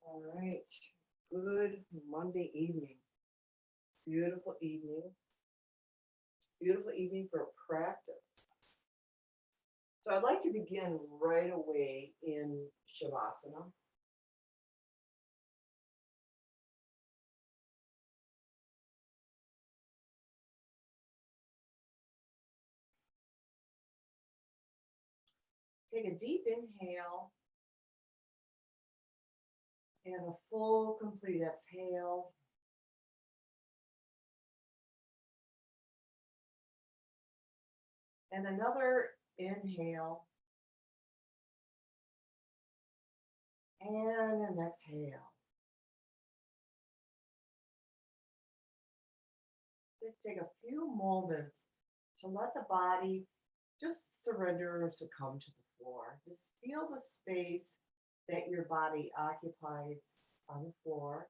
All right. Good Monday evening. Beautiful evening. Beautiful evening for practice. So I'd like to begin right away in Shavasana. Take a deep inhale and a full, complete exhale. And another inhale and an exhale. Just take a few moments to let the body just surrender or succumb to the floor. Just feel the space that your body occupies on the floor.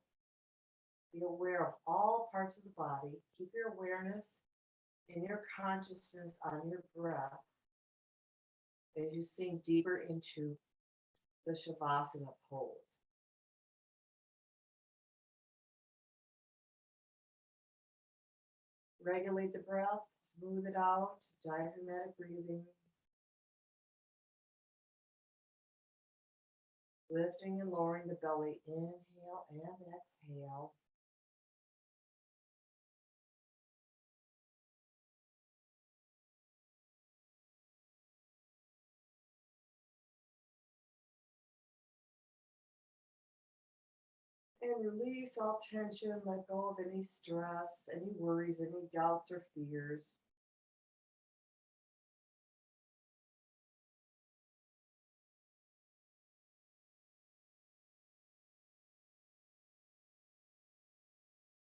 Be aware of all parts of the body. Keep your awareness and your consciousness on your breath as you sink deeper into the Shavasana pose. Regulate the breath, smooth it out, diaphragmatic breathing. Lifting and lowering the belly, inhale and exhale. And release all tension, let go of any stress, any worries, any doubts or fears.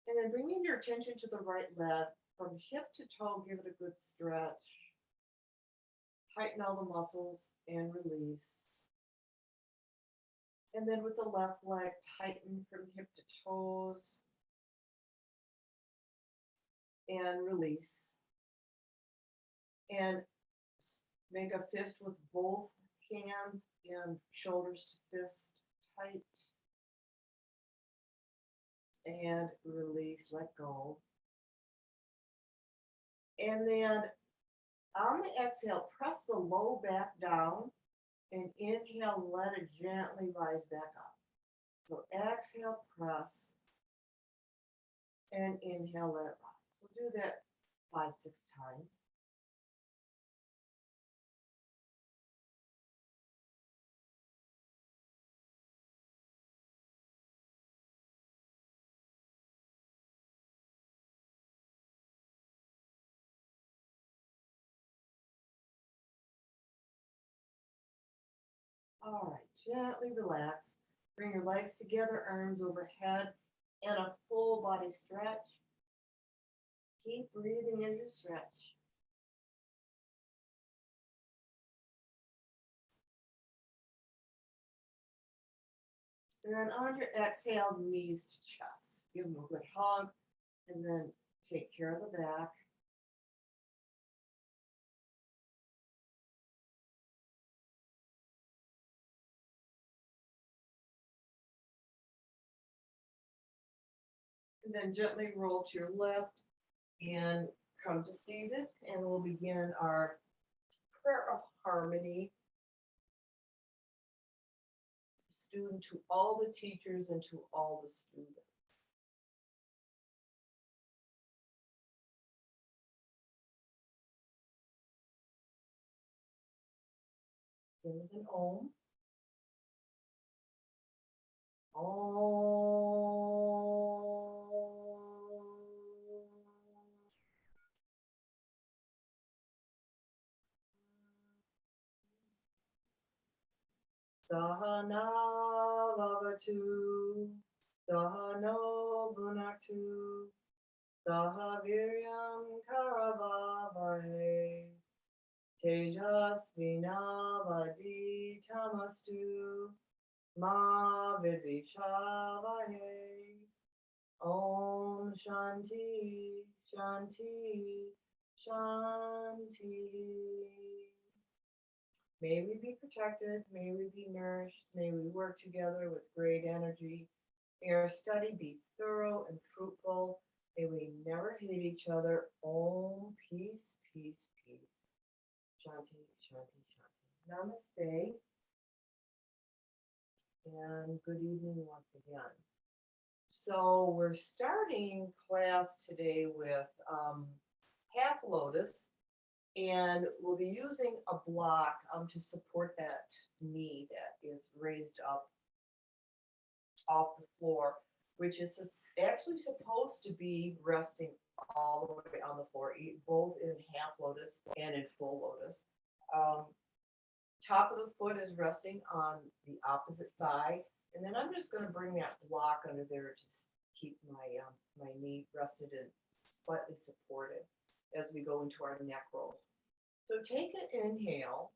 And then bringing your attention to the right leg, from hip to toe, give it a good stretch. Tighten all the muscles and release. And then with the left leg, tighten from hip to toes and release. And make a fist with both hands and shoulders to fist tight. And release, let go. And then on the exhale, press the low back down and inhale, let it gently rise back up. So exhale, press, and inhale, let it rise. We'll do that 5-6 times. All right, gently relax. Bring your legs together, arms overhead, and a full body stretch. Keep breathing as you stretch. And then on your exhale, knees to chest. Give them a good hug, and then take care of the back. And then gently roll to your left and come to seated, and we'll begin our prayer of harmony. Student to all the teachers and to all the students. Begin with an Om. Sahana Vavatu, Sahano Bhunaktu, Sahaviryam Karavavahe, Tejasvinavaditamastu, Ma Vidvishavahe. Om Shanti, Shanti, Shanti. May we be protected, may we be nourished, may we work together with great energy. May our study be thorough and fruitful. May we never hate each other. Om, peace, peace, peace. Shanti, shanti, shanti. Namaste. And good evening once again. So we're starting class today with half lotus, and we'll be using a block to support that knee that is raised up off the floor, which is actually supposed to be resting all the way on the floor, both in half lotus and in full lotus. Top of the foot is resting on the opposite thigh, and then I'm just going to bring that block under there to keep my knee rested and slightly supported as we go into our neck rolls. So take an inhale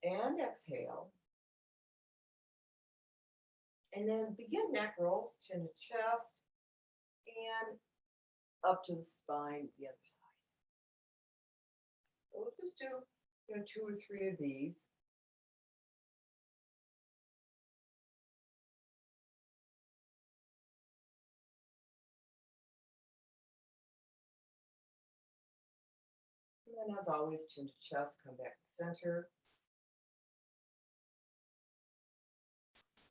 and exhale, and then begin neck rolls, chin to chest, and up to the spine, the other side. So we'll just do 2 or 3 of these. And then, as always, chin to chest, come back to center.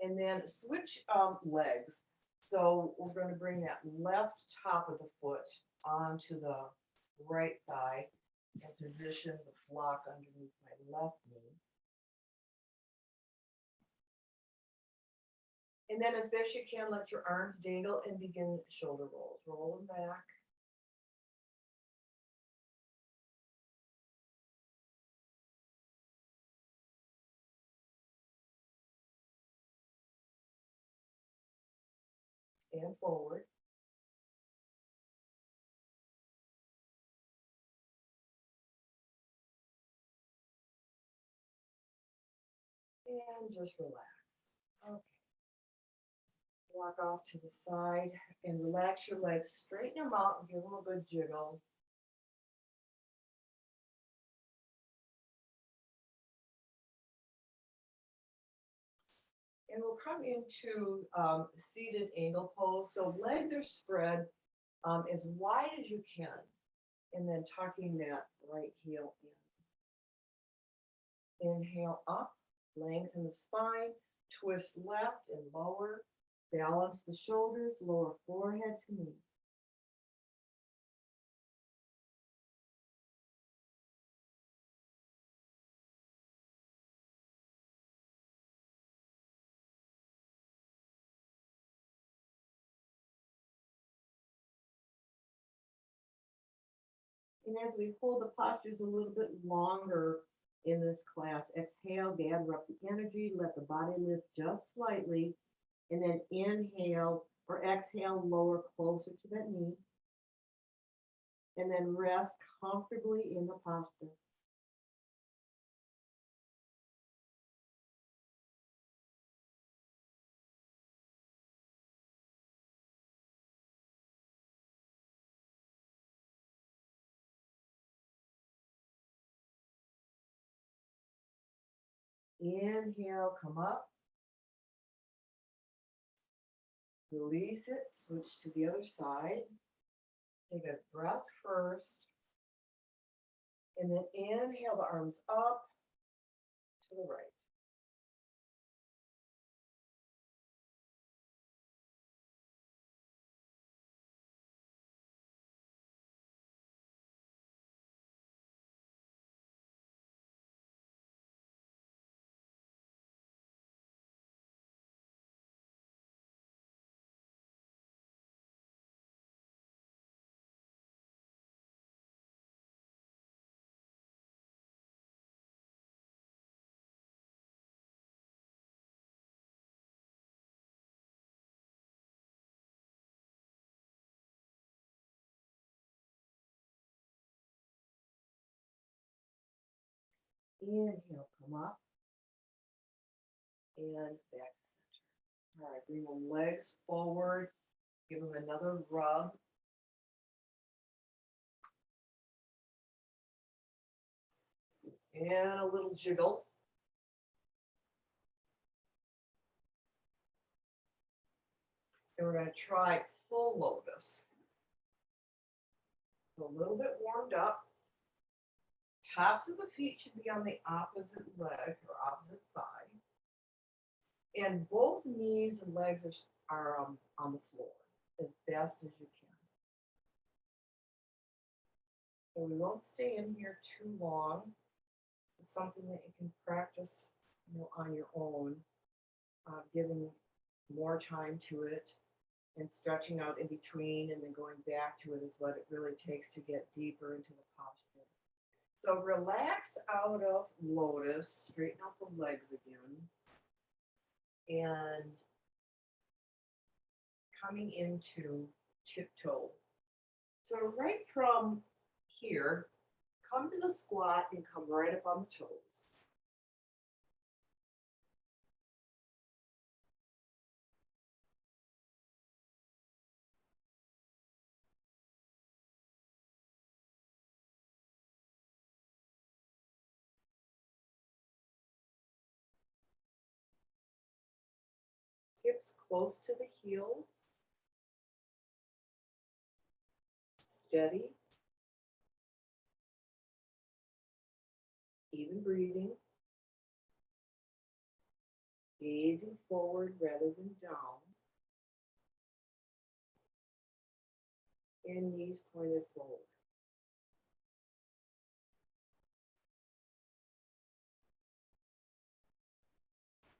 And then switch legs. So we're going to bring that left top of the foot onto the right thigh and position the block underneath my left knee. And then as best you can, let your arms dangle and begin shoulder rolls. Roll them back. And forward. And just relax. Okay. Walk off to the side and relax your legs. Straighten them out and give them a good jiggle. And we'll come into seated angle pose. So legs are spread as wide as you can. And then tucking that right heel in. Inhale up, lengthen the spine, twist left and lower. Balance the shoulders, lower forehead to knee. And as we hold the postures a little bit longer in this class, exhale, gather up the energy, let the body lift just slightly, and then inhale or exhale, lower closer to that knee, and then rest comfortably in the posture. Inhale, come up. Release it, switch to the other side. Take a breath first. And then inhale the arms up to the right. Inhale, come up. And back to center. All right, bring the legs forward. Give them another rub. And a little jiggle. And we're going to try full lotus. A little bit warmed up. Tops of the feet should be on the opposite leg or opposite thigh. And both knees and legs are on the floor as best as you can. And we won't stay in here too long. It's something that you can practice, on your own, giving more time to it and stretching out in between and then going back to it is what it really takes to get deeper into the posture. So relax out of lotus, straighten out the legs again, and coming into tiptoe. So right from here, come to the squat and come right up on the toes. Hips close to the heels. Steady. Even breathing. Gazing forward rather than down. And knees pointed forward.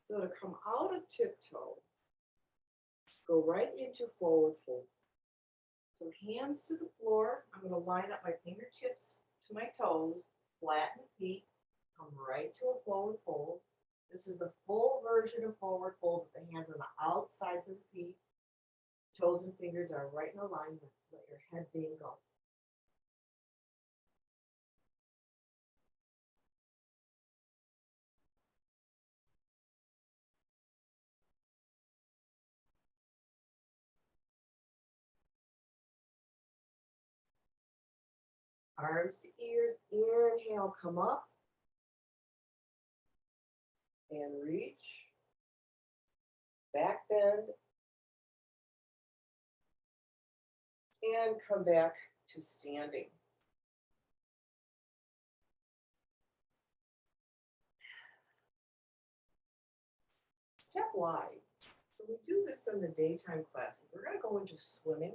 So to come out of tiptoe, go right into forward fold. So hands to the floor. I'm going to line up my fingertips to my toes, flatten the feet, come right to a forward fold. This is the full version of forward fold with the hands on the outsides of the feet. Toes and fingers are right in alignment. Let your head dangle. Arms to ears. Inhale, come up. And reach. Back bend. And come back to standing. Step wide. So we do this in the daytime classes. We're going to go into swimming.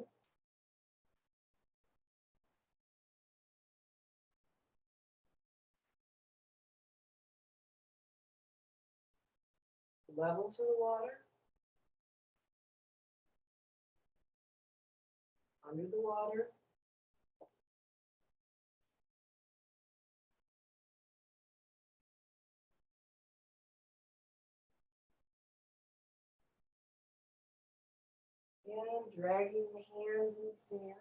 Level to the water. Under the water. And dragging the hands in the sand.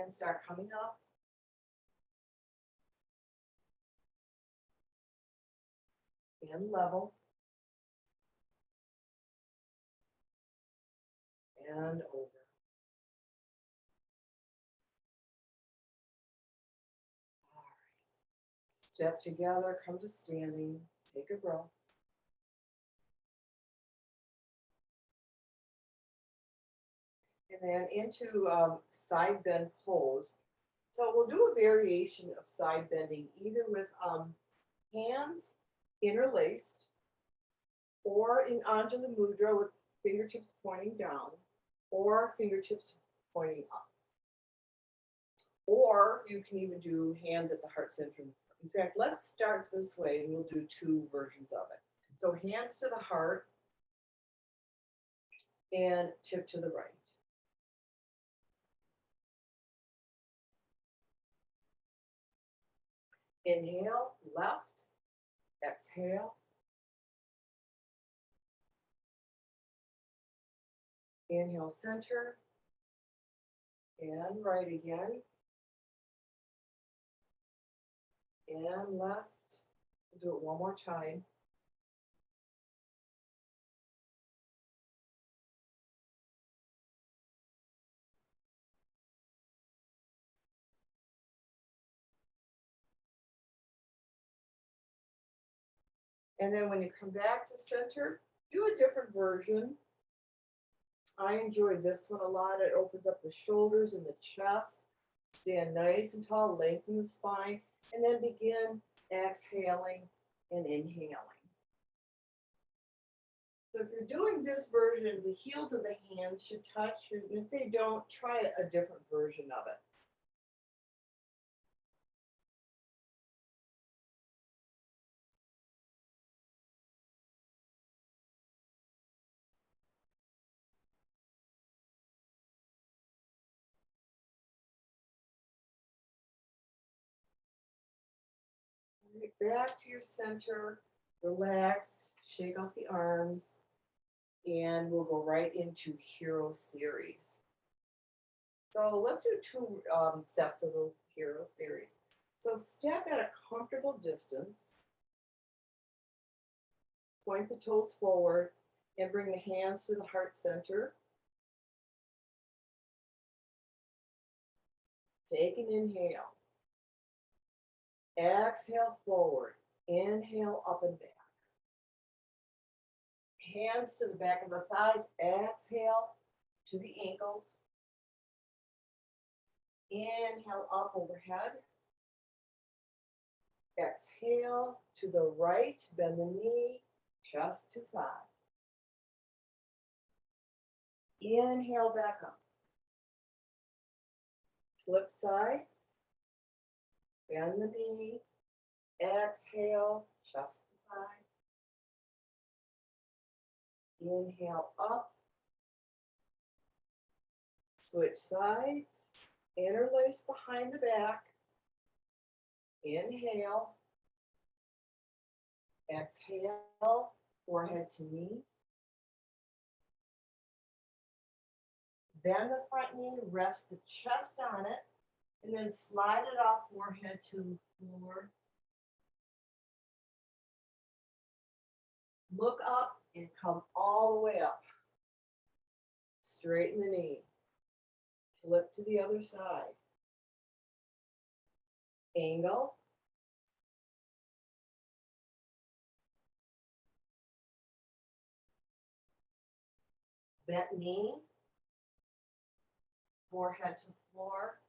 And start coming up. And level. And over. All right. Step together, come to standing, take a breath. And then into side bend pose. So we'll do a variation of side bending, either with hands interlaced, or in Anjali Mudra with fingertips pointing down, or fingertips pointing up. Or you can even do hands at the heart center. In fact, let's start this way and we'll do two versions of it. So hands to the heart and tip to the right. Inhale, left, exhale. Inhale, center, and right again. And left. We'll do it one more time. And then when you come back to center, do a different version. I enjoy this one a lot. It opens up the shoulders and the chest. Stand nice and tall, lengthen the spine, and then begin exhaling and inhaling. So if you're doing this version, the heels of the hands should touch, and if they don't, try a different version of it. Back to your center, relax, shake off the arms, and we'll go right into hero series. So let's do two sets of those hero series. So step at a comfortable distance, point the toes forward, and bring the hands to the heart center. Take an inhale. Exhale forward. Inhale up and back. Hands to the back of the thighs. Exhale to the ankles. Inhale up overhead. Exhale to the right. Bend the knee, chest to thigh. Inhale back up. Flip side. Bend the knee. Exhale, chest to thigh. Inhale up. Switch sides. Interlace behind the back. Inhale. Exhale, forehead to knee. Bend the front knee, rest the chest on it, and then slide it off forehead to floor. Look up and come all the way up. Straighten the knee. Flip to the other side. Angle. Bent knee. Forehead to floor.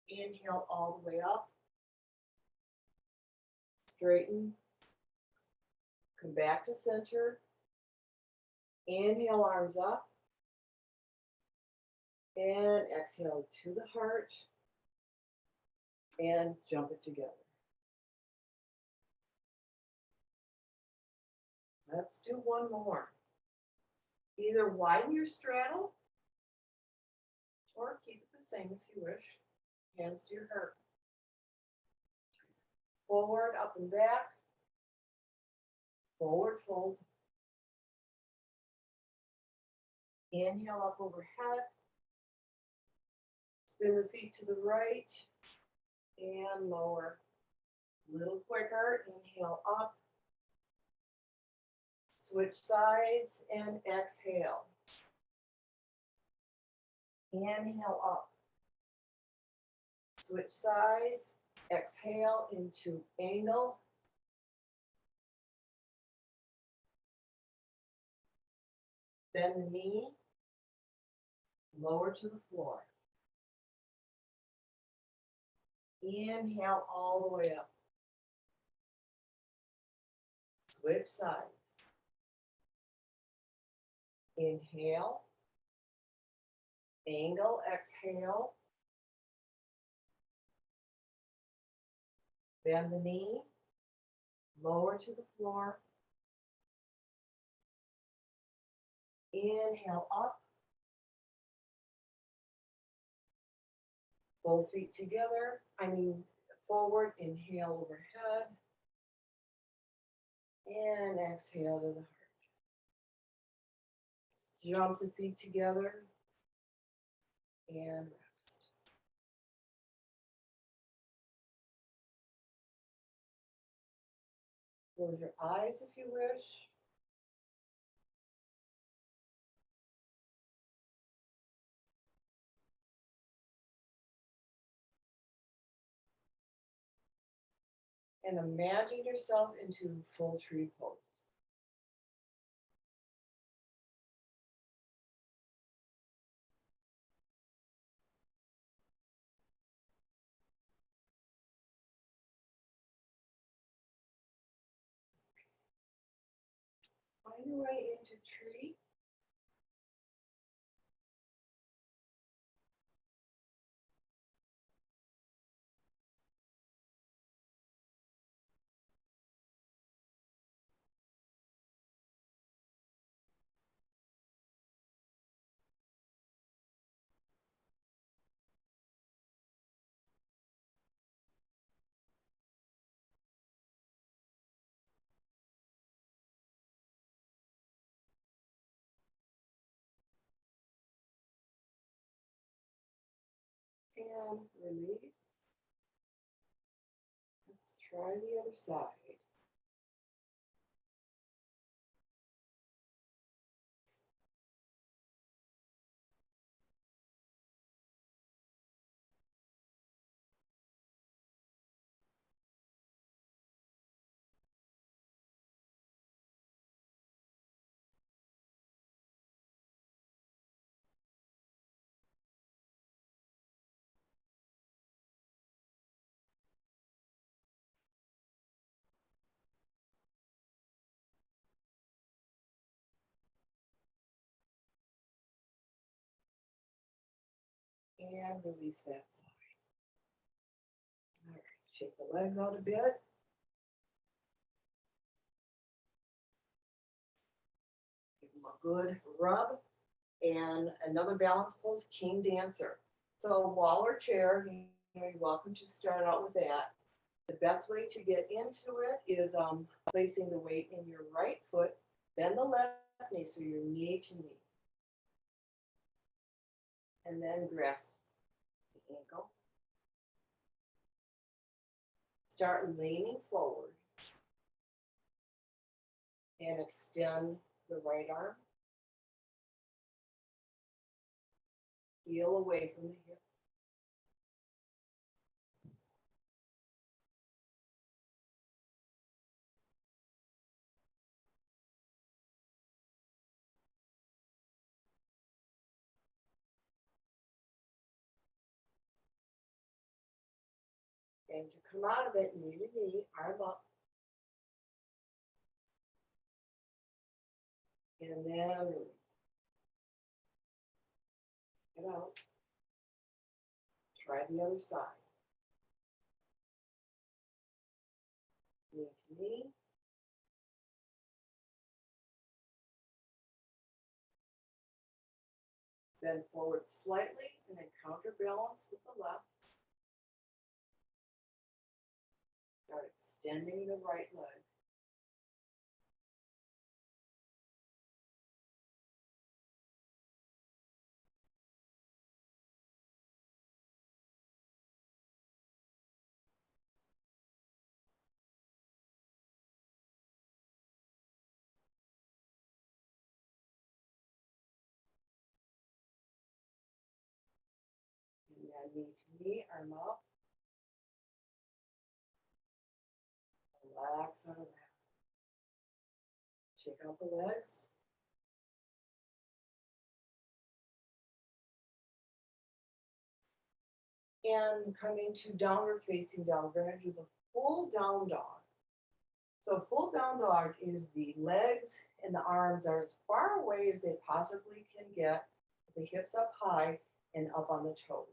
Inhale all the way up. Straighten. Come back to center. Inhale, arms up. And exhale to the heart. And jump it together. Let's do one more. Either widen your straddle or keep it the same if you wish. Hands to your heart. Forward, up and back. Forward fold. Inhale up overhead. Spin the feet to the right and lower. A little quicker. Inhale up. Switch sides and exhale. Inhale up. Switch sides. Exhale into angle. Bend the knee. Lower to the floor. Inhale all the way up. Switch sides. Inhale. Angle, exhale. Bend the knee. Lower to the floor. Inhale up. Both feet together. Forward. Inhale overhead. And exhale to the heart. Jump the feet together. And rest. Close your eyes if you wish. And imagine yourself into full tree pose. Find your way into tree. And release. Let's try the other side. And release that side. All right, shake the legs out a bit. Give them a good rub. And another balance pose, King Dancer. So wall or chair, you're welcome to start out with that. The best way to get into it is placing the weight in your right foot, bend the left knee, so you're knee to knee. And then grasp the ankle. Start leaning forward and extend the right arm. Heel away from the hip. And to come out of it, knee to knee, arm up. And then release. Get out. Try the other side. Knee to knee. Bend forward slightly and then counterbalance with the left. Start extending the right leg. And then knee to knee, arm up. Relax out of that. Shake out the legs. And coming to downward facing dog. We're going to do the full down dog. So full down dog is the legs and the arms are as far away as they possibly can get, the hips up high and up on the toes.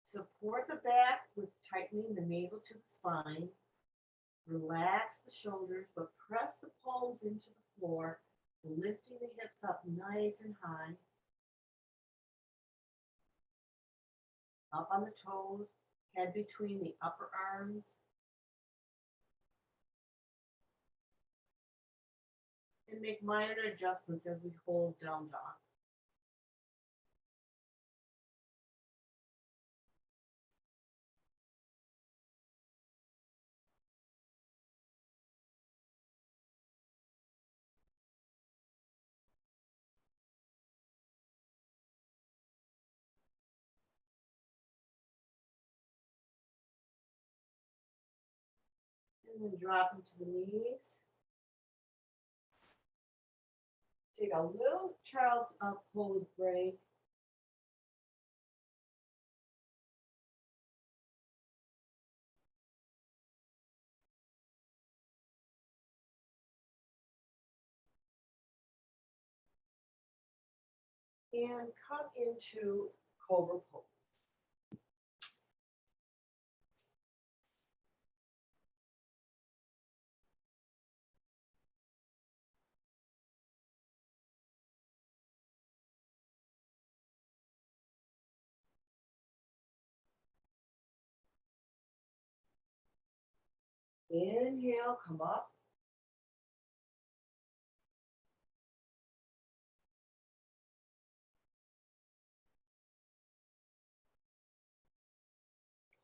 Support the back with tightening the navel to the spine. Relax the shoulders, but press the palms into the floor, lifting the hips up nice and high. Up on the toes, head between the upper arms. And make minor adjustments as we hold down dog. And then drop into the knees. Take a little child's pose break. And come into cobra pose. Inhale, come up.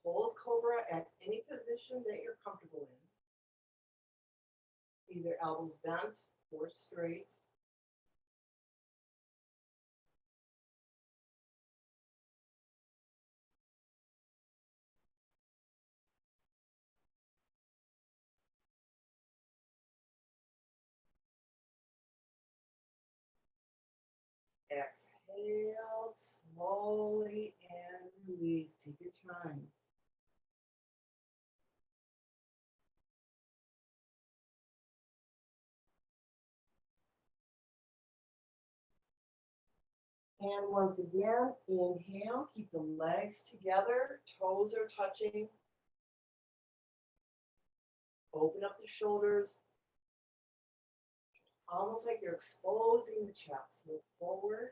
Hold cobra at any position that you're comfortable in. Either elbows bent or straight. Exhale slowly and release. Take your time. And once again, inhale, keep the legs together, toes are touching. Open up the shoulders, almost like you're exposing the chest. Look forward.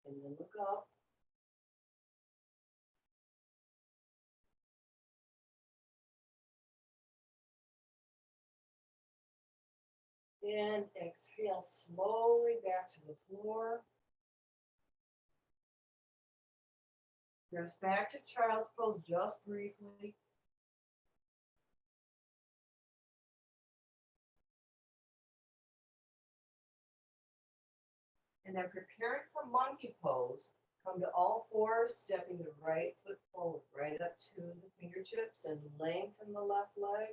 And then look up. And exhale slowly back to the floor. Press back to child's pose just briefly. And then preparing for monkey pose, come to all fours, stepping the right foot forward, right up to the fingertips, and lengthen the left leg,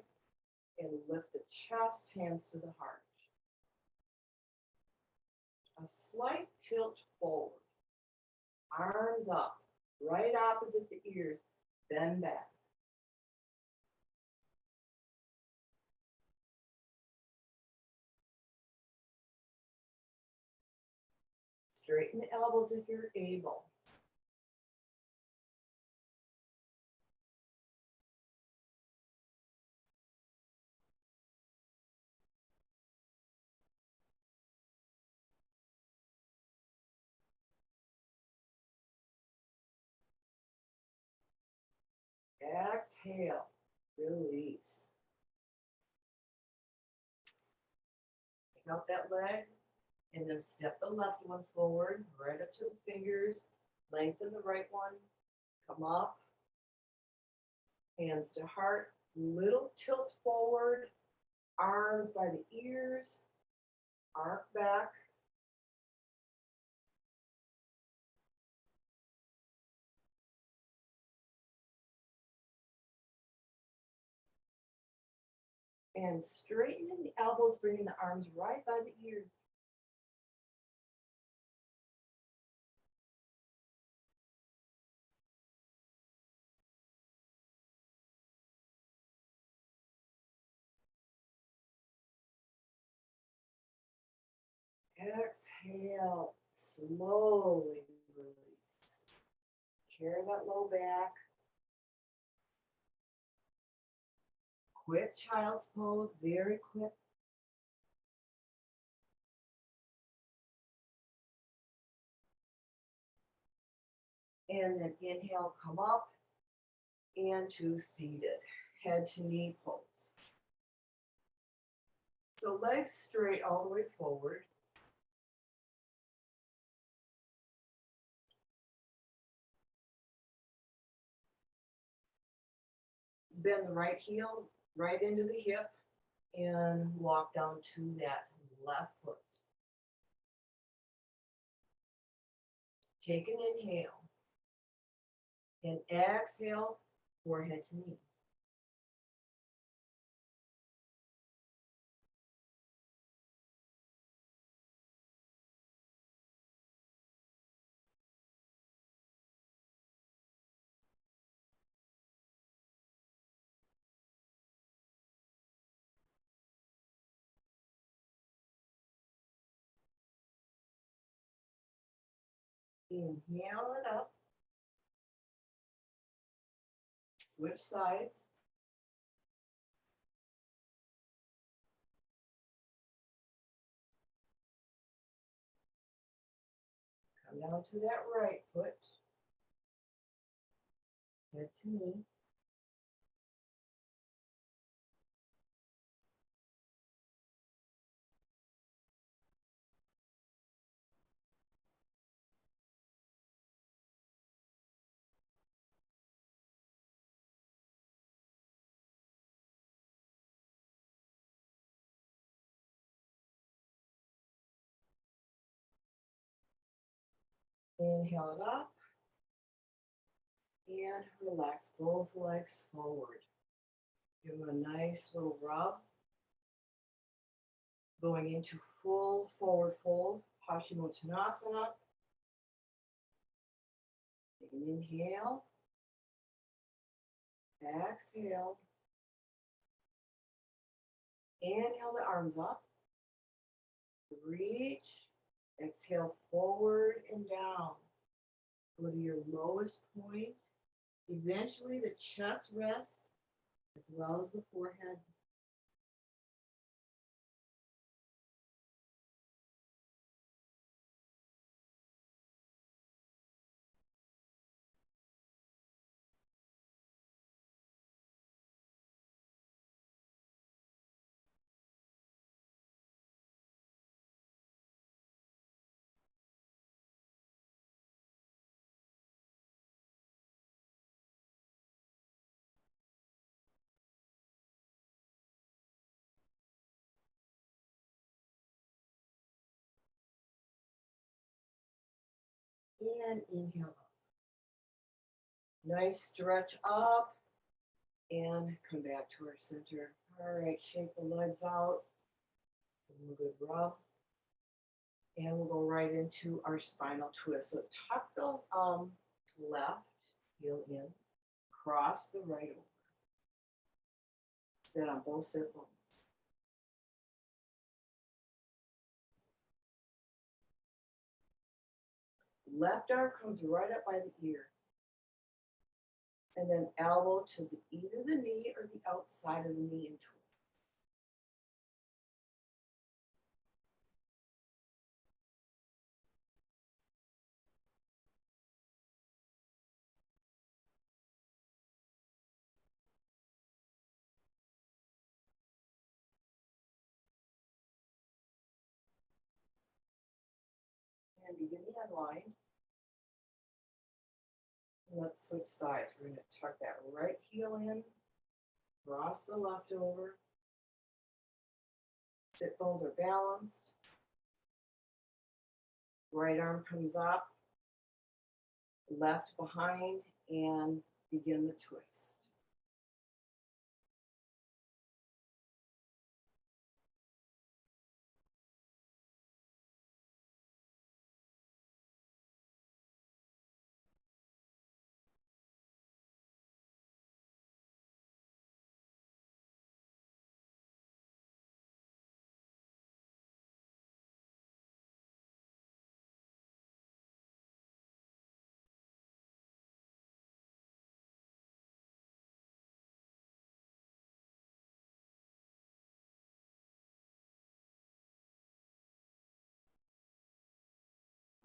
and lift the chest, hands to the heart. A slight tilt forward, arms up, right opposite the ears, bend back. Straighten the elbows if you're able. Exhale, release. Take out that leg, and then step the left one forward, right up to the fingers. Lengthen the right one. Come up. Hands to heart. Little tilt forward. Arms by the ears. Arc back. And straightening the elbows, bringing the arms right by the ears. Exhale, slowly release. Carry that low back. Quick child's pose, very quick. And then inhale, come up, and to seated, head to knee pose. So legs straight all the way forward. Bend the right heel right into the hip and walk down to that left foot. Take an inhale and exhale, forehead to knee. Inhale it up. Switch sides. Come down to that right foot. Head to knee. Inhale it up. And relax both legs forward. Give them a nice little rub. Going into full forward fold, Paschimottanasana. Take an inhale. Exhale. Inhale the arms up. Reach. Exhale forward and down. Go to your lowest point. Eventually the chest rests as well as the forehead. And inhale up. Nice stretch up and come back to our center. All right, shake the legs out. Give them a good rub. And we'll go right into our spinal twist. So tuck the left heel in, cross the right over. Sit on both sit bones. Left arm comes right up by the ear. And then elbow to either the knee or the outside of the knee and twist. And begin the unwind. Let's switch sides. We're going to tuck that right heel in, cross the left over. Sit bones are balanced. Right arm comes up, left behind, and begin the twist.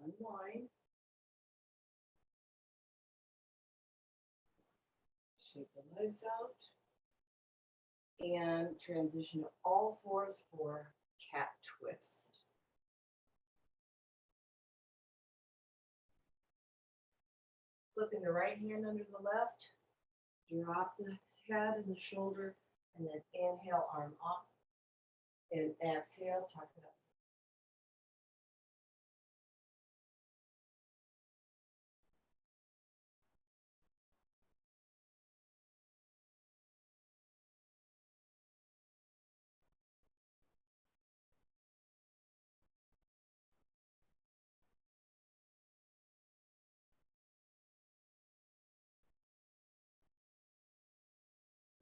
Unwind. Shake the legs out. And transition to all fours for cat twist. Flipping the right hand under the left, drop the head and the shoulder, and then inhale, arm up, and exhale, tuck it up.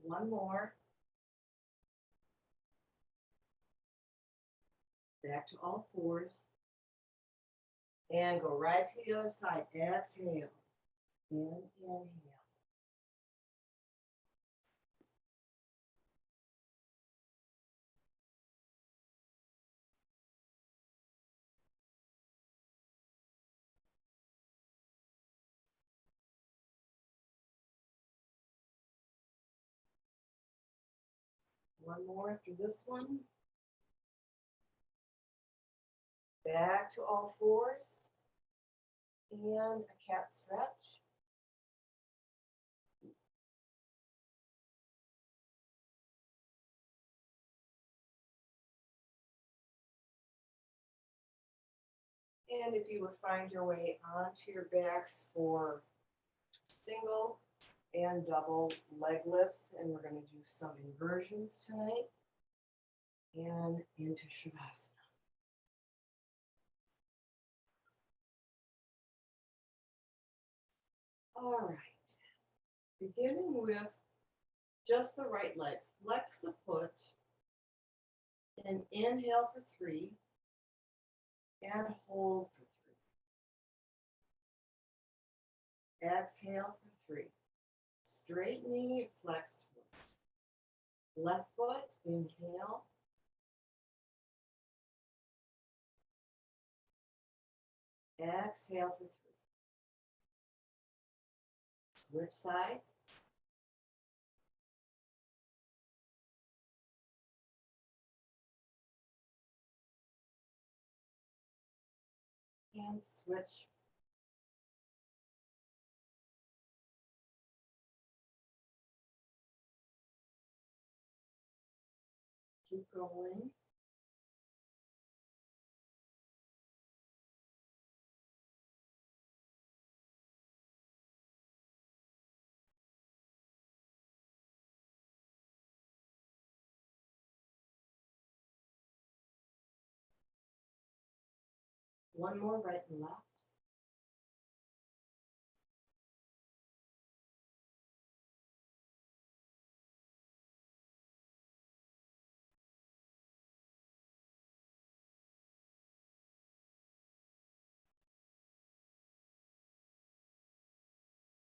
One more. Back to all fours. And go right to the other side. Exhale. And inhale. One more after this one. Back to all fours. And a cat stretch. And if you would find your way onto your backs for single and double leg lifts, and we're going to do some inversions tonight, and into Shavasana. All right, beginning with just the right leg. Flex the foot and inhale for 3 and hold for 3. Exhale for 3. Straight knee, flexed foot. Left foot, inhale. Exhale for 3. Switch sides. And switch. Keep going. One more right and left.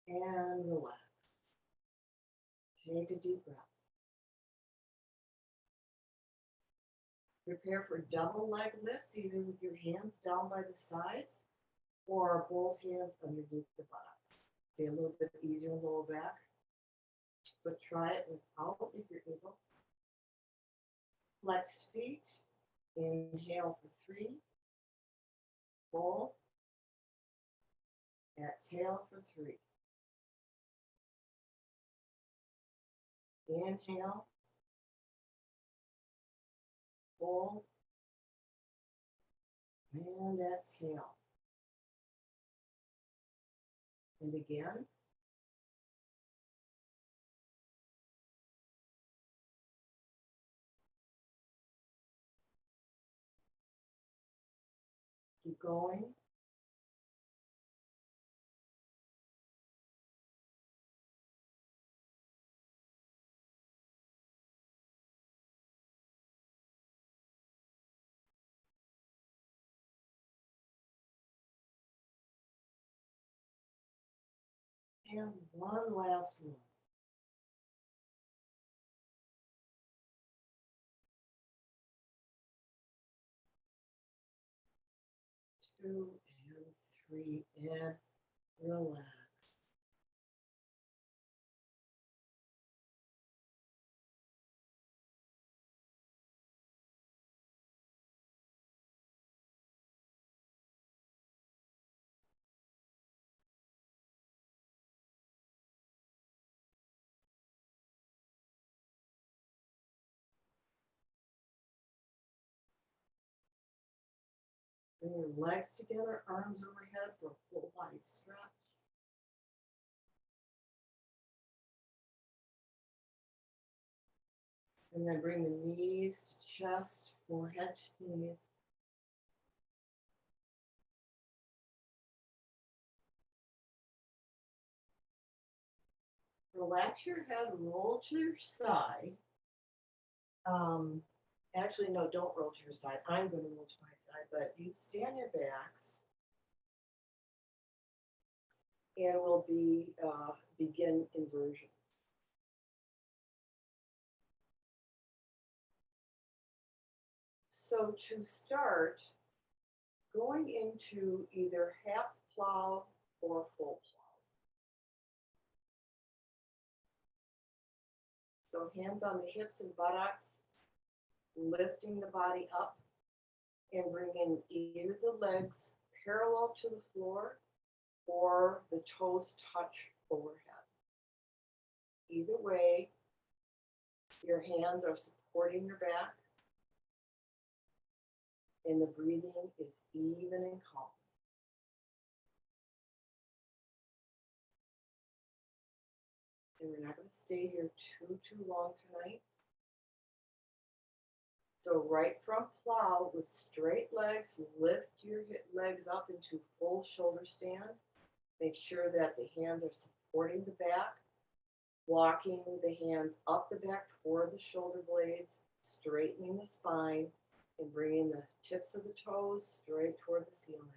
And relax. Take a deep breath. Prepare for double leg lifts, either with your hands down by the sides or both hands underneath the buttocks. Be a little bit easier in the lower back, but try it without if you're able. Flexed feet. Inhale for 3. Hold. Exhale for 3. Inhale. Hold. And exhale. And again. Keep going. And one last one. 2 and 3 and relax. Bring your legs together, arms overhead for a full body stretch. And then bring the knees to chest, forehead to knees. Relax your head, roll to your side. Actually, no, don't roll to your side. I'm going to roll to my side, but you stand your backs. And we'll begin inversions. So to start, going into either half plow or full plow. So hands on the hips and buttocks, lifting the body up and bringing either the legs parallel to the floor or the toes touch overhead. Either way, your hands are supporting your back and the breathing is even and calm. And we're not going to stay here too long tonight. So right front plow with straight legs, lift your legs up into full shoulder stand. Make sure that the hands are supporting the back, walking the hands up the back toward the shoulder blades, straightening the spine, and bringing the tips of the toes straight toward the ceiling.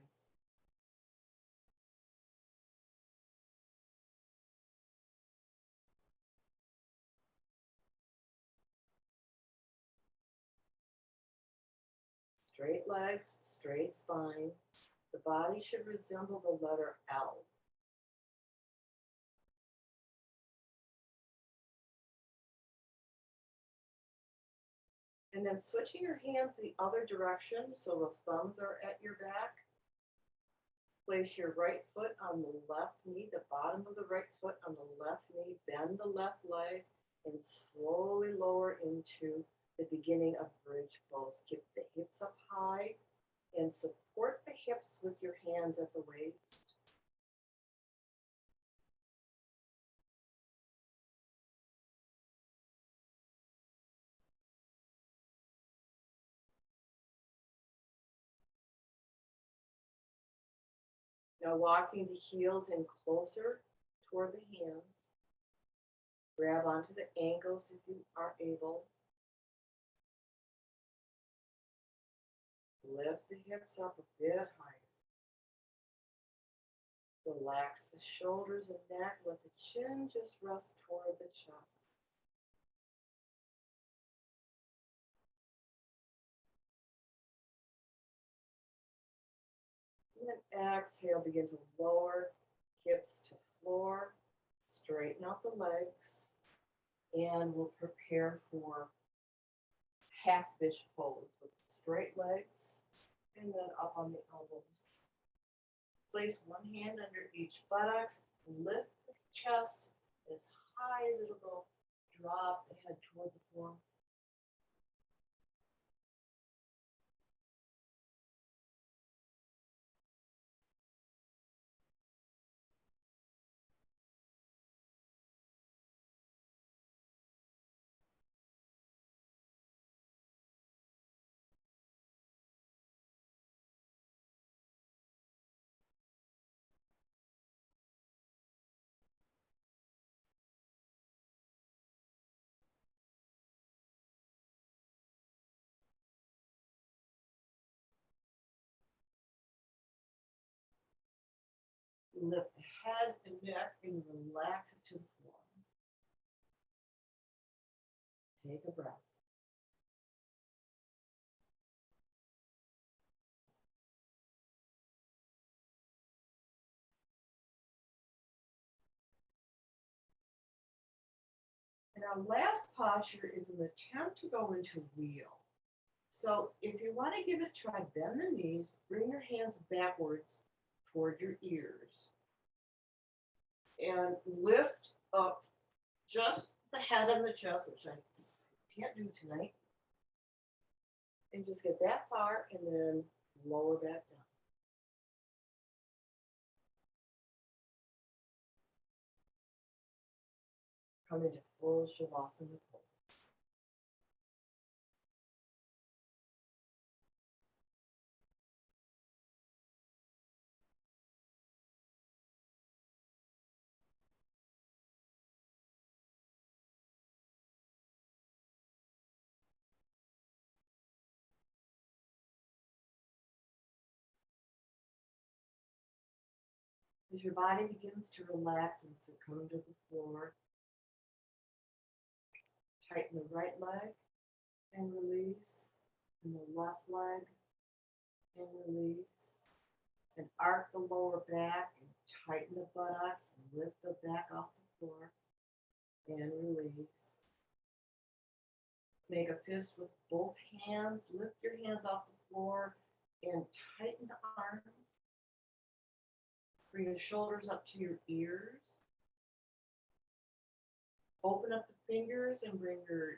Straight legs, straight spine. The body should resemble the letter L. And then switching your hands the other direction so the thumbs are at your back. Place your right foot on the left knee, the bottom of the right foot on the left knee, bend the left leg, and slowly lower into the beginning of bridge pose. Keep the hips up high and support the hips with your hands at the waist. Now walking the heels in closer toward the hands. Grab onto the ankles if you are able. Lift the hips up a bit higher. Relax the shoulders and neck. Let the chin just rest toward the chest. And then exhale, begin to lower hips to floor. Straighten out the legs. And we'll prepare for half fish pose with straight legs and then up on the elbows. Place one hand under each buttocks, lift the chest as high as it'll go, drop the head toward the floor. Lift the head and neck and relax it to the floor. Take a breath. And our last posture is an attempt to go into wheel. So if you want to give it a try, bend the knees, bring your hands backwards toward your ears. And lift up just the head and the chest, which I can't do tonight. And just get that far and then lower back down. Come into full Shavasana pose. As your body begins to relax and succumb to the floor, tighten the right leg and release, and the left leg and release, and arc the lower back and tighten the buttocks and lift the back off the floor and release. Make a fist with both hands, lift your hands off the floor and tighten the arms. Bring the shoulders up to your ears. Open up the fingers and bring your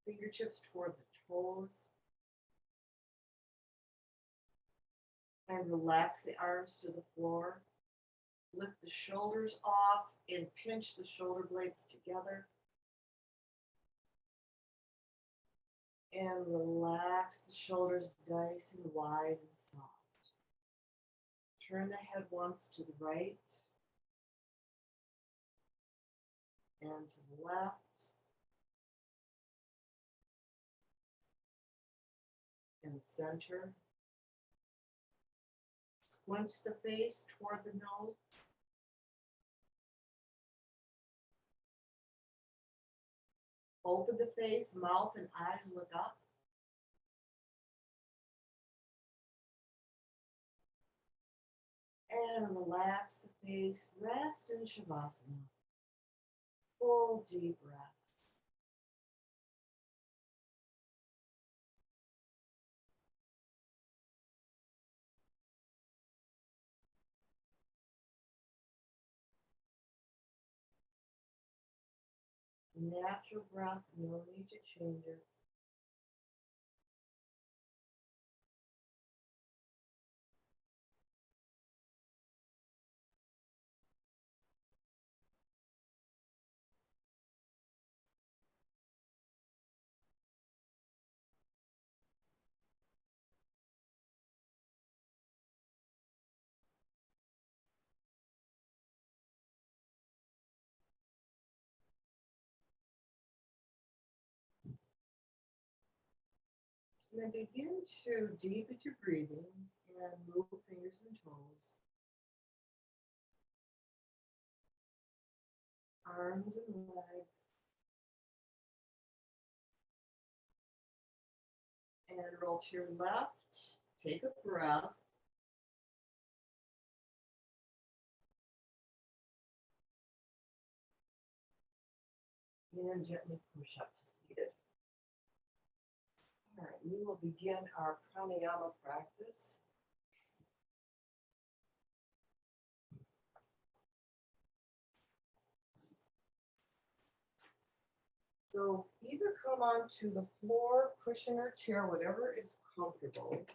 fingertips toward the toes. And relax the arms to the floor. Lift the shoulders off and pinch the shoulder blades together. And relax the shoulders nice and wide and soft. Turn the head once to the right and to the left. And center. Squint the face toward the nose. Open the face, mouth and eyes look up. And relax the face, rest in Shavasana. Full deep breaths. Natural breath, no need to change it. And then begin to deepen your breathing and move fingers and toes. Arms and legs. And roll to your left. Take a breath. And gently push up to seated. All right, we will begin our pranayama practice. So either come onto the floor, cushion, or chair, whatever is comfortable.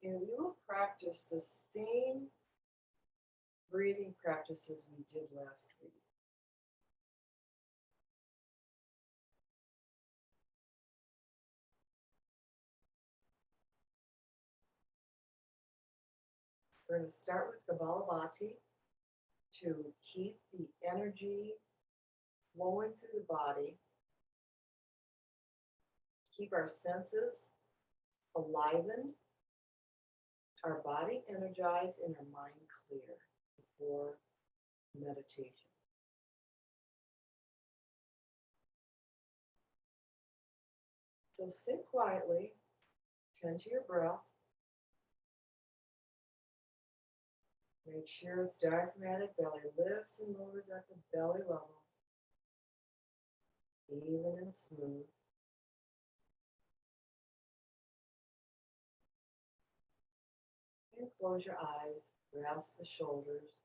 And we will practice the same breathing practices we did last week. We're going to start with Kapalabhati to keep the energy flowing through the body, keep our senses enlivened, our body energized, and our mind clear before meditation. So sit quietly, tend to your breath. Make sure it's diaphragmatic, belly lifts and lowers at the belly level, even and smooth. And close your eyes, rest the shoulders,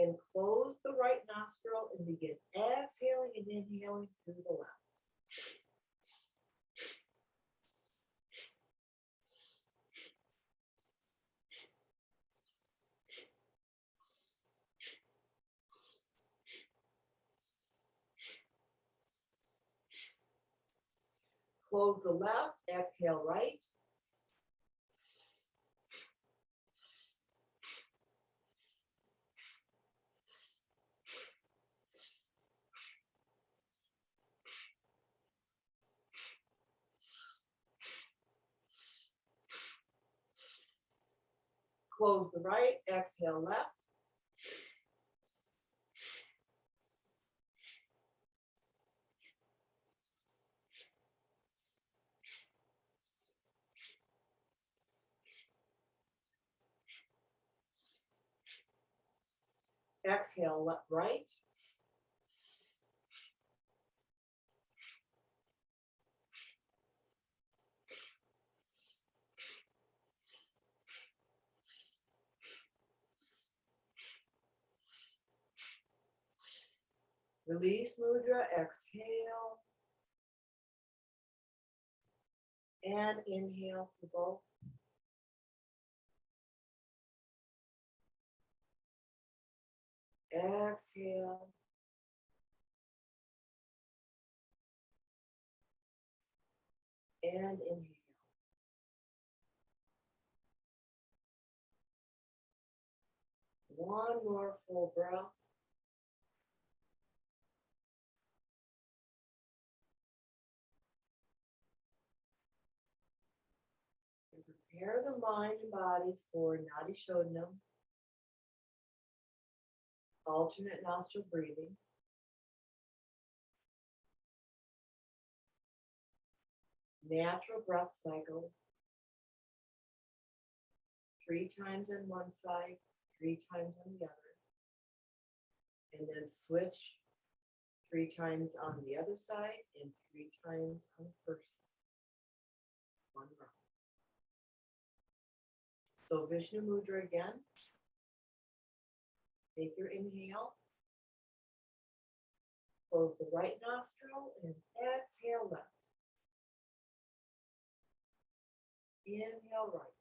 And close the right nostril and begin exhaling and inhaling through the left. Close the left, exhale right. Close the right, exhale left. Exhale left, right. Release mudra, exhale. And inhale for both. Exhale. And inhale. One more full breath. And prepare the mind and body for Nadi Shodhanam, alternate nostril breathing. Natural breath cycle. 3 times on one side, 3 times on the other. And then switch 3 times on the other side and 3 times on the first side. One round. So Vishnu Mudra again. Take your inhale. Close the right nostril and exhale left. Inhale right.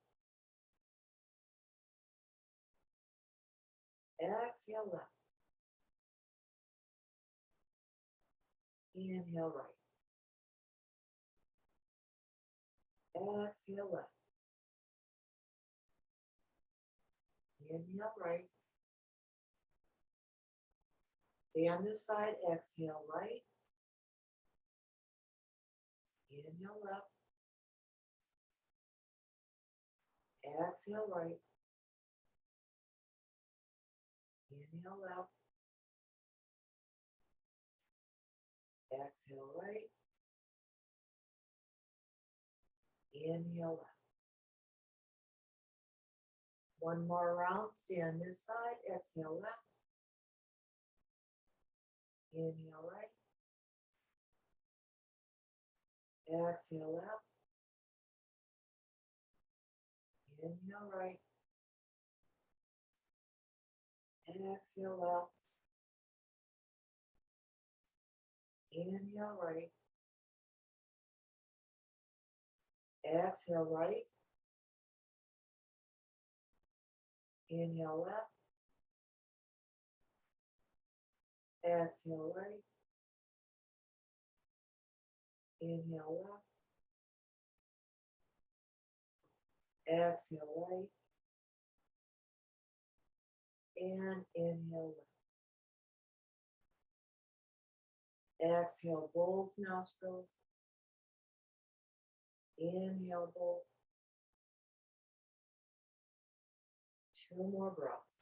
Exhale left. Inhale right. Exhale left. Inhale right. Stay on this side. Exhale right. Inhale left. Exhale right. Inhale left. Exhale right. Inhale left. One more round. Stay on this side. Exhale left. Inhale right. Exhale left. Inhale right. Exhale left. Inhale right. Exhale right. Inhale left. Exhale right. Inhale left. Exhale right. And inhale left. Exhale both nostrils. Inhale both. 2 more breaths.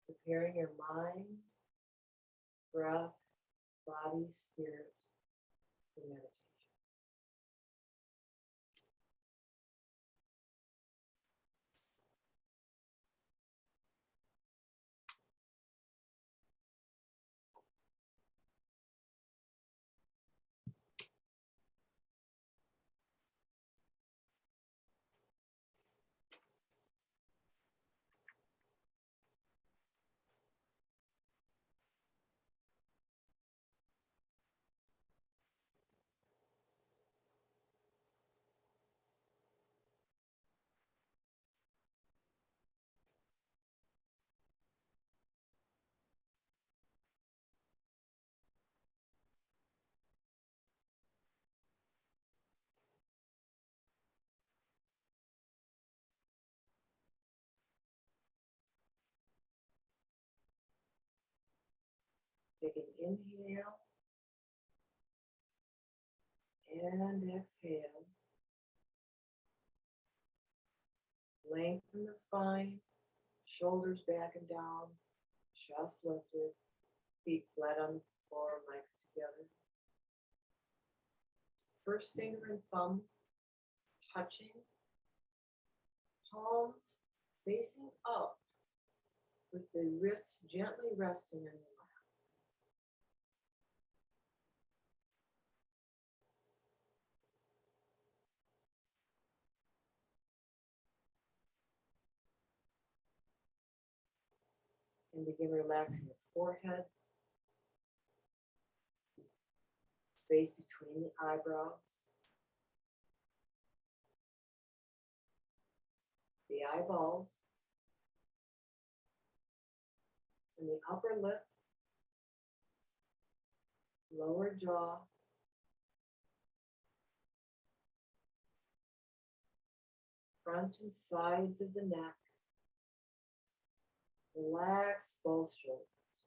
Preparing your mind, breath, body, spirit for meditation. Take an inhale and exhale. Lengthen the spine, shoulders back and down, chest lifted, feet flat on the floor, legs together. First finger and thumb touching, palms facing up with the wrists gently resting in your lap. And begin relaxing your forehead, space between the eyebrows, the eyeballs, and the upper lip, lower jaw, front and sides of the neck. Relax both shoulders,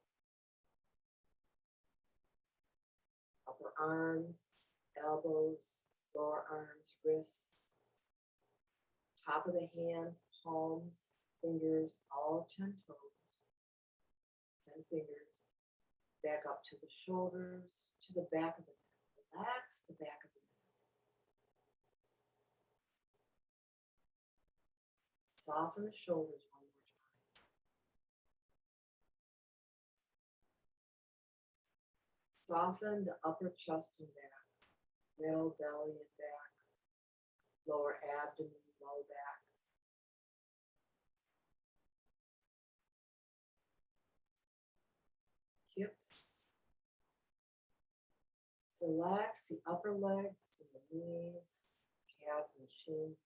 upper arms, elbows, lower arms, wrists, top of the hands, palms, fingers, all 10 toes, 10 fingers, back up to the shoulders, to the back of the neck. Relax the back of the neck. Soften the shoulders one more time. Soften the upper chest and back, middle belly and back, lower abdomen, low back. Hips. Relax the upper legs and the knees, calves and shins.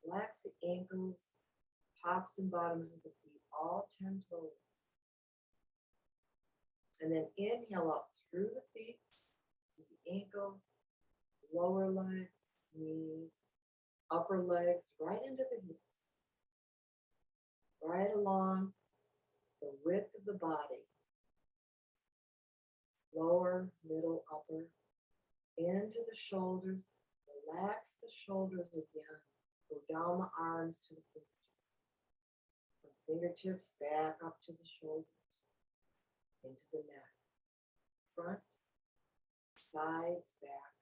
Relax the ankles, tops and bottoms of the feet, all 10 toes. And then inhale up through the feet, the ankles, lower legs, knees, upper legs, right into the hips. Right along the width of the body. Lower, middle, upper, into the shoulders. Relax the shoulders again. Go down the arms to the fingertips. From fingertips back up to the shoulders, into the neck. Front, sides, back,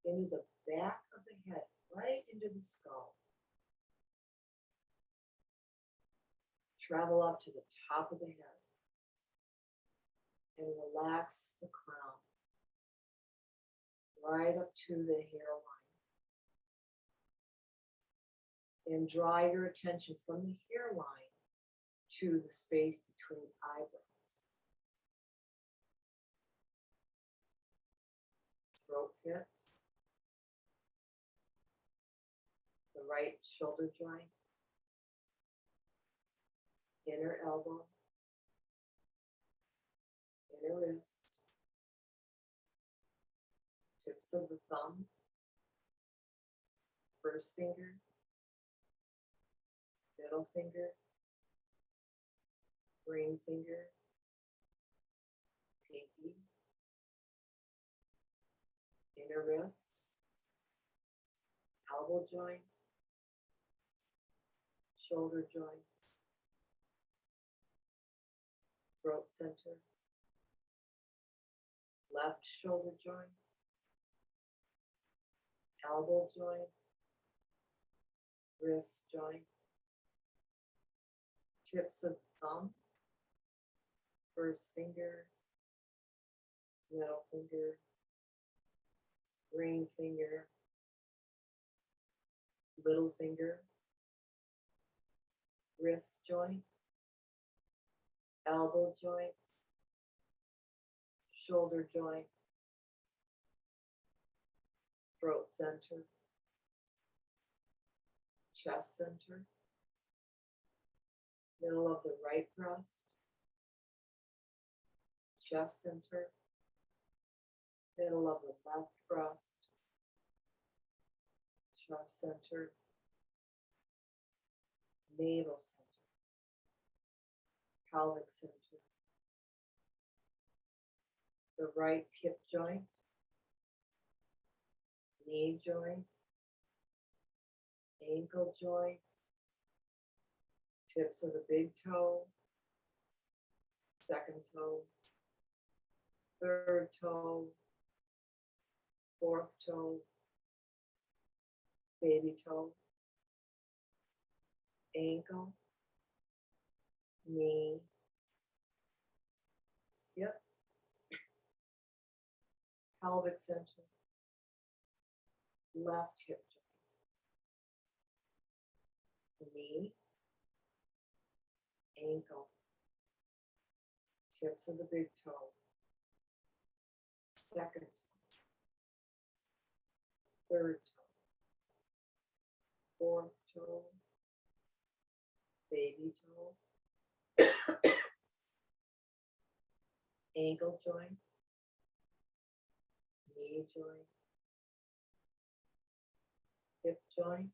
into the back of the head, right into the skull. Travel up to the top of the head. And relax the crown, right up to the hairline. And draw your attention from the hairline to the space between eyebrows. Throat pit, the right shoulder joint, inner elbow, inner wrist, tips of the thumb, first finger, middle finger, ring finger, pinky, inner wrist, elbow joint, shoulder joint, throat center, left shoulder joint, elbow joint, wrist joint, tips of the thumb, first finger, middle finger, ring finger, little finger, wrist joint, elbow joint, shoulder joint, throat center, chest center, middle of the right breast, chest center, middle of the left breast, chest center, navel center, pelvic center, the right hip joint, knee joint, ankle joint, tips of the big toe, second toe, third toe, fourth toe, baby toe, ankle, knee, yep, pelvic center, left hip joint, knee, ankle, tips of the big toe, second toe, third toe, fourth toe, baby toe, ankle joint, knee joint, hip joint,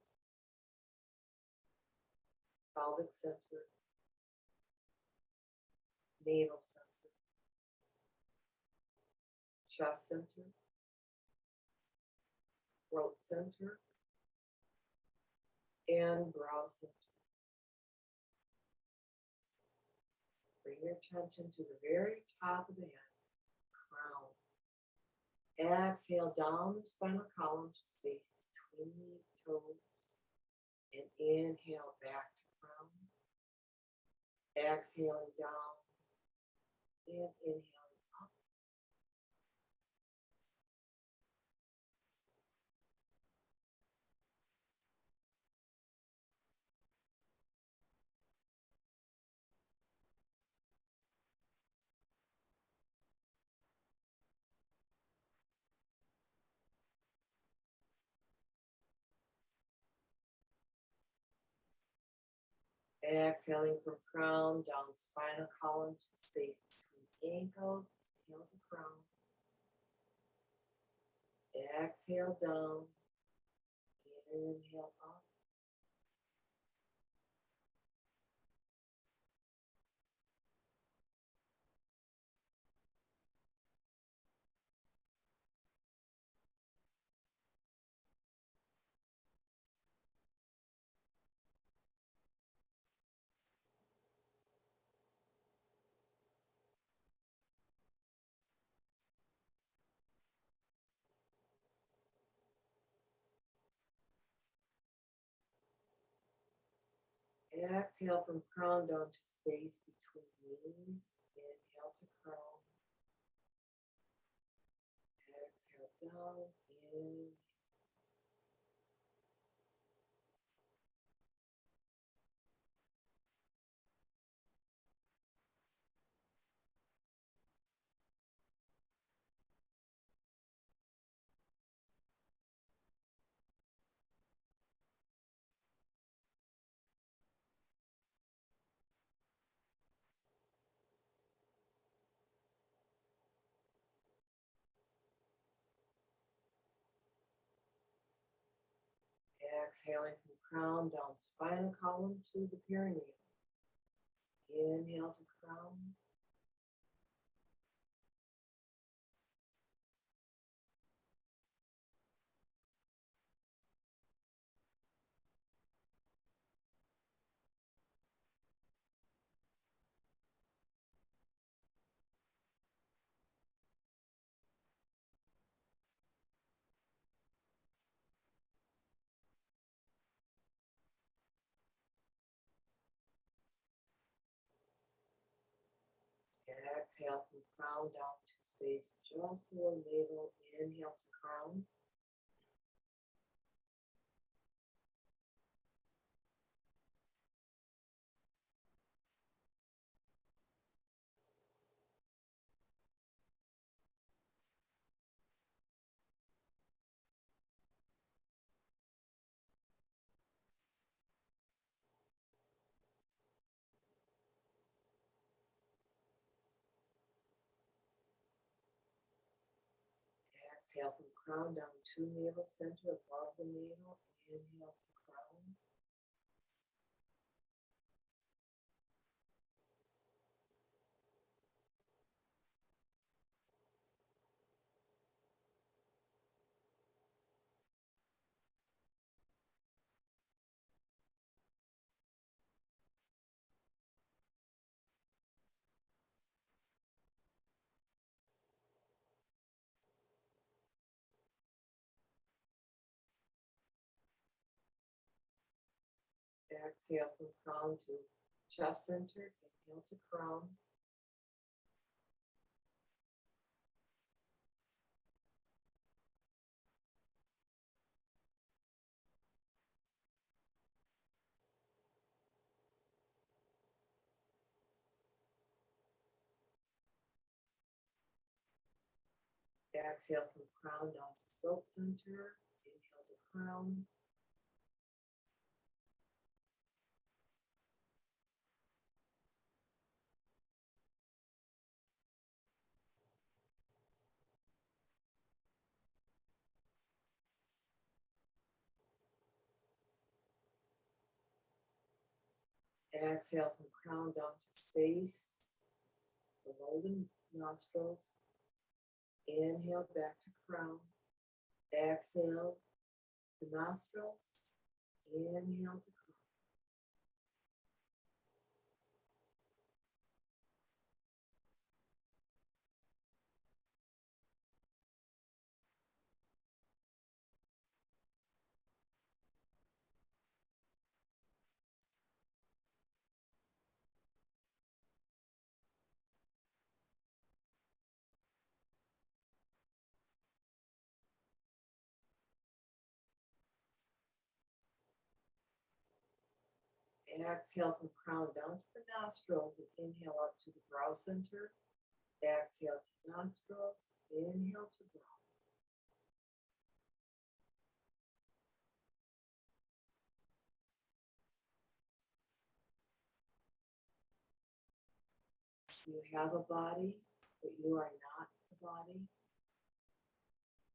pelvic center, navel center, chest center, throat center, and brow center. Bring your attention to the very top of the head, crown. Exhale down the spinal column to space between the toes, and inhale back to crown. Exhaling down and inhaling up. Exhaling from crown down spinal column to space between ankles. Inhale to crown. Exhale down. Inhale up. Exhale from crown down to space between knees. Inhale to crown. Exhale down. In. Exhaling from crown down spinal column to the perineum. Inhale to crown. Exhale from crown down to space just below navel. Inhale to crown. Exhale from crown down to navel center above the navel. Inhale to crown. Exhale from crown to chest center. Inhale to crown. Exhale from crown down to throat center. Inhale to crown. Exhale from crown down to space, below the nostrils. Inhale back to crown. Exhale the nostrils. Inhale to crown. Exhale from crown down to the nostrils and inhale up to the brow center. Exhale to nostrils. Inhale to brow. You have a body, but you are not the body.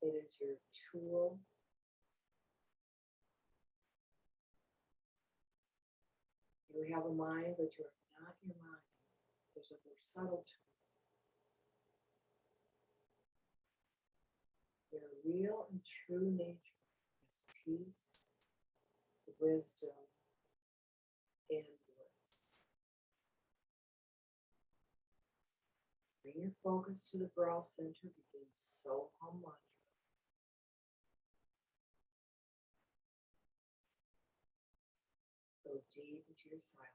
It is your tool. You have a mind, but you are not your mind. There's a more subtle tool. Your real and true nature is peace, wisdom, and bliss. Bring your focus to the brow center. Begin so hum mantra. Go deep into your silence.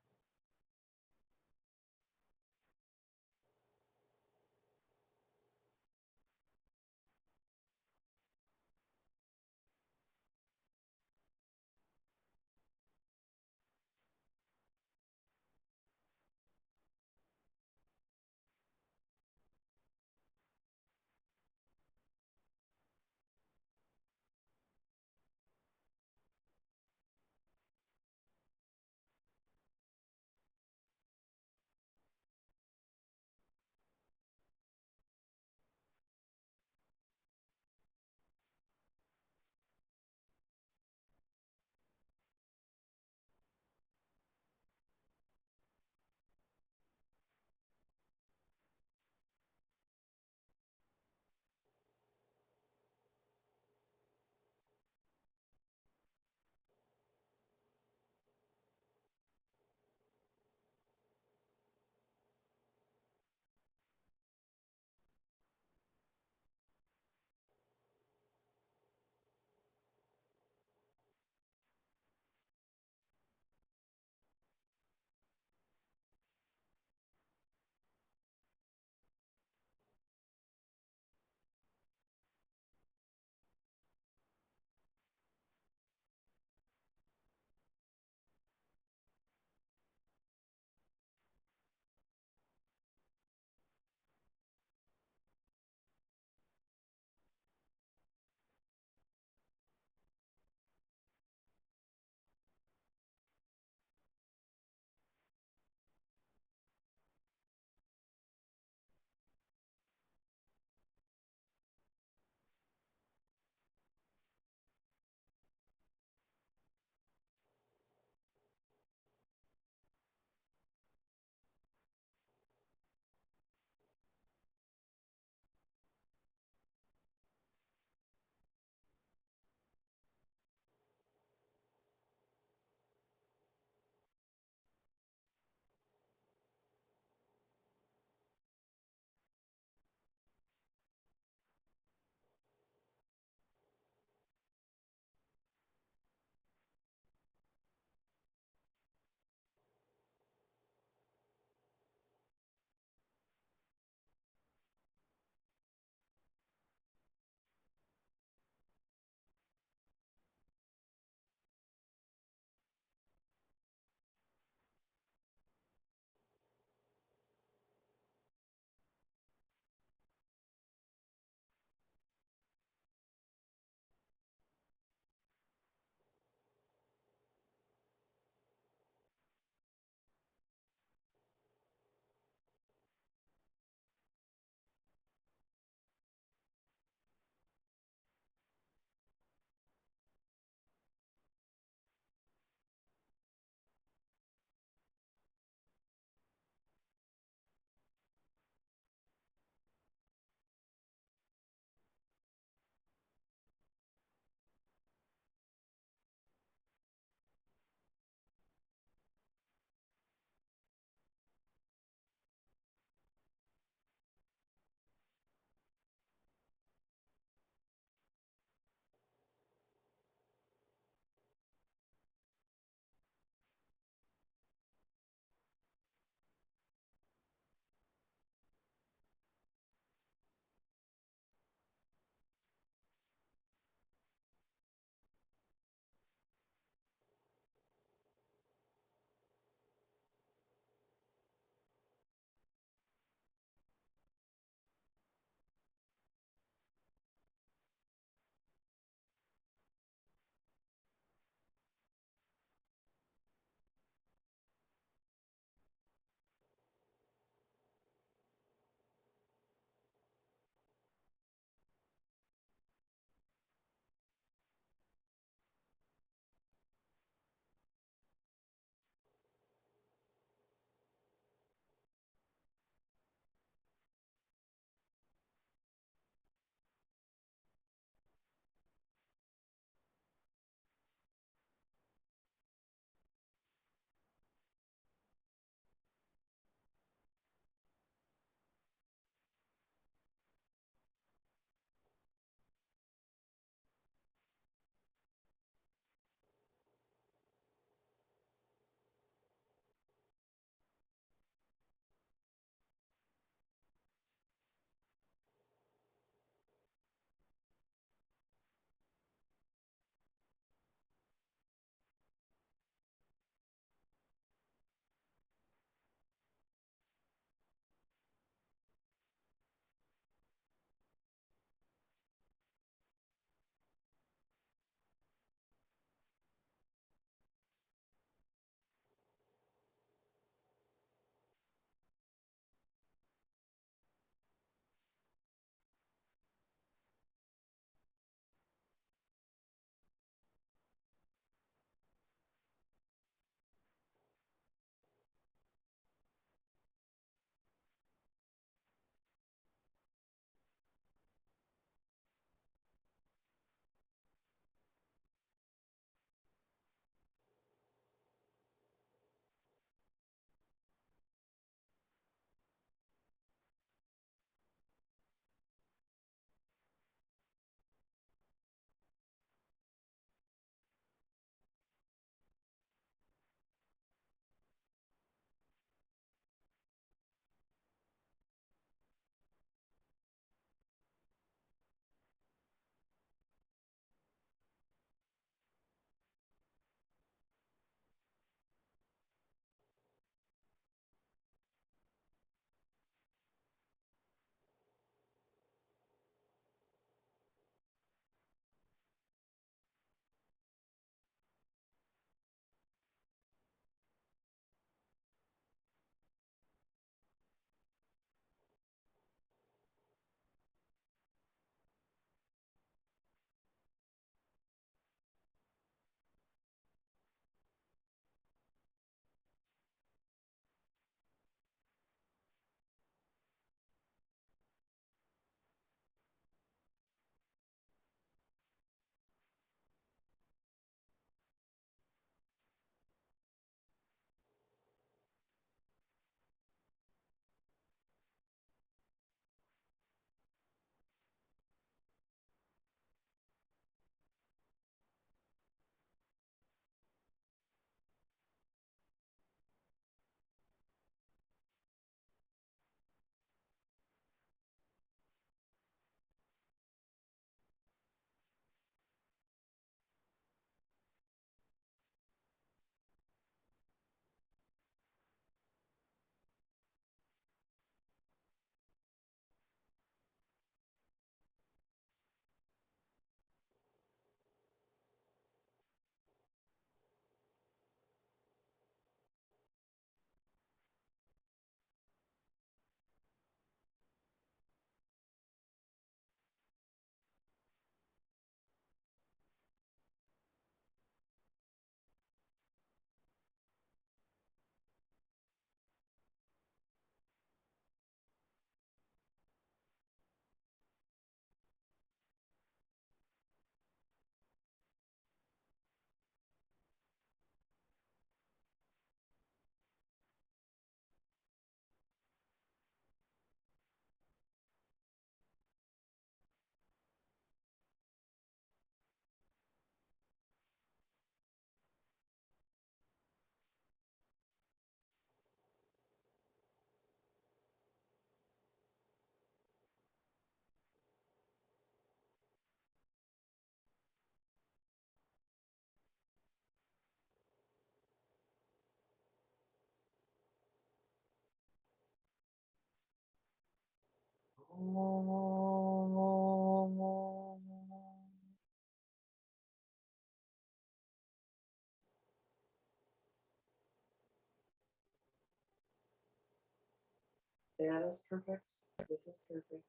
That is perfect. This is perfect.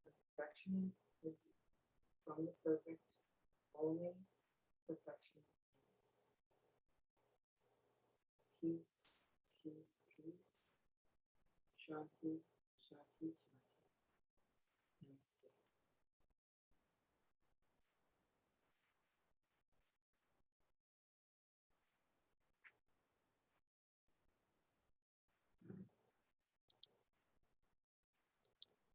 The perfection is from the perfect. Only perfection. Peace, peace, peace. Shanti,